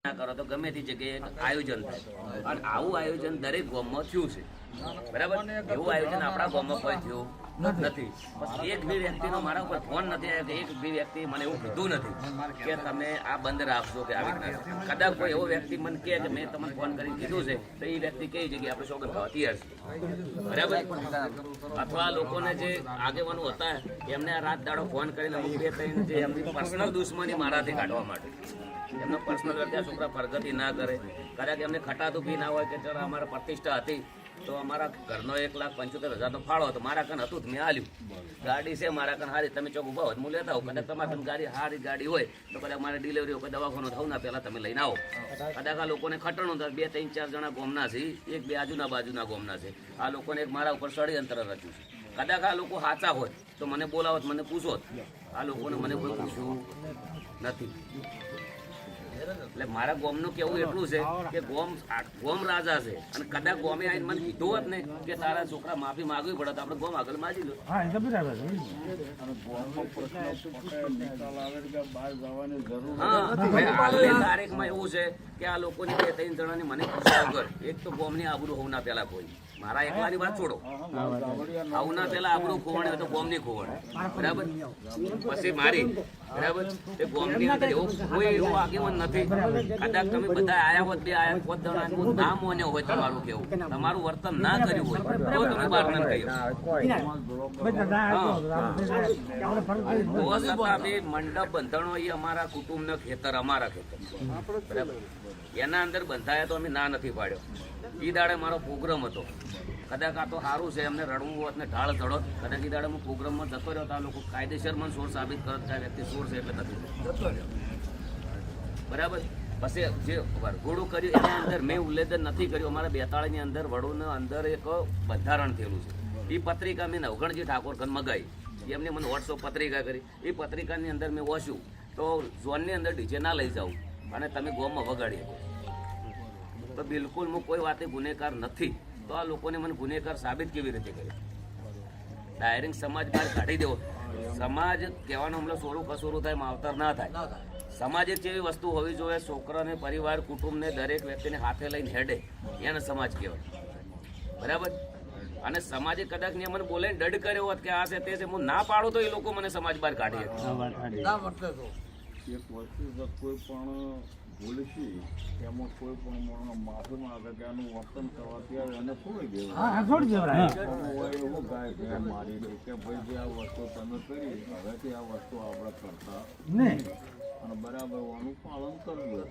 ના કરો તો ગમે તે જગ્યાએ આયોજન થાય અને આવું આયોજન દરેક ગામમાં થયું છે બરાબર એવું આયોજન આપણા ગામમાં કોઈ થયું નથી એક બી વ્યક્તિનો મારા ઉપર ફોન નથી આવ્યો એક બી વ્યક્તિ મને એવું કીધું નથી કે તમે આ બંધ રાખશો કે આવી રીતના કદાચ કોઈ એવો વ્યક્તિ મને કહે કે મેં તમને ફોન કરીને કીધું છે તો એ વ્યક્તિ કઈ જગ્યાએ આપણે સોગંદ ખાવા તૈયાર છે બરાબર અથવા લોકોને જે આગેવાનો હતા એમને આ રાત દાડો ફોન કરીને અમુક બે ત્રણ જે એમની પર્સનલ દુશ્મની મારાથી કાઢવા માટે એમનો પર્સનલ વ્યક્તિ છોકરા પ્રગતિ ના કરે કદાચ એમને ખટાતું બી ના હોય કે ચાલો અમારા પ્રતિષ્ઠા હતી તો અમારા ઘરનો 1,75,000નો ફાળો હતો મારા કન હતું મેં આલ્યું ગાડી છે મારા કન હારી તમે ચોક ઉભા હોય હું લેતા આવું કદાચ તમારા કન ગાડી હારી ગાડી હોય તો કદાચ મારે ડિલિવરી હોય દવાખાનું થવું ના પહેલાં તમે લઈને આવો કદાચ આ લોકોને ખટણું થાય 2, 3, 4 જણા ગોમના છે એક બે બાજુના ગોમના છે આ લોકોને એક મારા ઉપર ષડયંત્ર રચ્યું છે કદાચ આ લોકો સાચા હોય તો મને બોલાવત મને પૂછો આ લોકોને મને કોઈ પૂછવું નથી એટલે મારા ગોમનું કેવું એટલું છે કે ગોમ રાજા છે અને કદાચ ગોમે આવીને મને કીધું હોત ને કે તારા છોકરા માફી માંગવી પડે તો આપણે ગોમ આગળ માજી લો તારીખમાં એવું છે કે આ લોકોની 2-3 જણાની મને પૂછ્યા વગર એક તો ગોમની આબરૂ હોવું ના પેલા કોઈ મારા એકલાની વાત છોડો આવું ના પેલા આબરૂ ખોવણ હોય તો ગોમની ખોવણ બરાબર પછી મારી બરાબર એ ગોમની અંદર એવું કોઈ એવું આગેવાન નથી કદાચ તમે બધા આયા હોત બે આયા હોત દણા ના મોન્યો હોય તમારું કેવું તમારું વર્તન ના કર્યું હોય તો તમે બહાર ના કહ્યું મંડપ બંધણો એ અમારા કુટુંબનો ખેતર અમારા ખેતર બરાબર એના અંદર બંધાયા તો અમે ના નથી પાડ્યો ઈ દાડે મારો પ્રોગ્રામ હતો કદાચ આ તો સારું છે એમને રડવું હોત ને ઢાળ ચડો કદાચ ઈ દાડે હું પ્રોગ્રામમાં જતો રહ્યો તો આ લોકો કાયદેસર મને સોર સાબિત કરત કે વ્યક્તિ સોર છે એટલે નથી જતો રહ્યો બરાબર પછી જે વરઘોડું કર્યું એના અંદર મેં ઉલ્લેખન નથી કર્યું અમારા બેતાળીની અંદર વડોના અંદર એક બંધારણ થયેલું છે એ પત્રિકા મેં નવગણજી ઠાકોર ખન મગાવી એમને મને વોટ્સઅપ પત્રિકા કરી એ પત્રિકાની અંદર મેં વાંચ્યું તો ઝોનની અંદર ડીજે ના લઈ જાઉં અને તમે ગોમમાં વગાડી તો બિલકુલ હું કોઈ વાતે ગુનેગાર નથી તો આ લોકોને મને ગુનેગાર સાબિત કેવી રીતે કર્યું ડાયરેક્ટ સમાજ બહાર કાઢી દેવો સમાજ કહેવાનો હમણાં સોરું કસોરું થાય માવતર ના થાય સમાજ એક એવી વસ્તુ હોવી જોઈએ છોકરાને પરિવાર કુટુંબને દરેક વ્યક્તિને હાથે લઈને હેડે એને સમાજ કહેવાય બરાબર અને સમાજે કદાચ ને મને બોલે ડડ કર્યો હોત કે આ છે તે છે હું ના પાડું તો એ લોકો મને સમાજ બહાર કાઢી એક વસ્તુ કોઈ પણ ભૂલ છે એમાં કોઈ પણ માફી માંગે કે આનું વર્તન કરવાથી એને છોડી દેવું એવું ગાય મારી દે કે ભાઈ જે આ વસ્તુ તમે કરી હવેથી આ વસ્તુ આપણે કરતા નહીં અને બરાબર એનું પાલન કરવું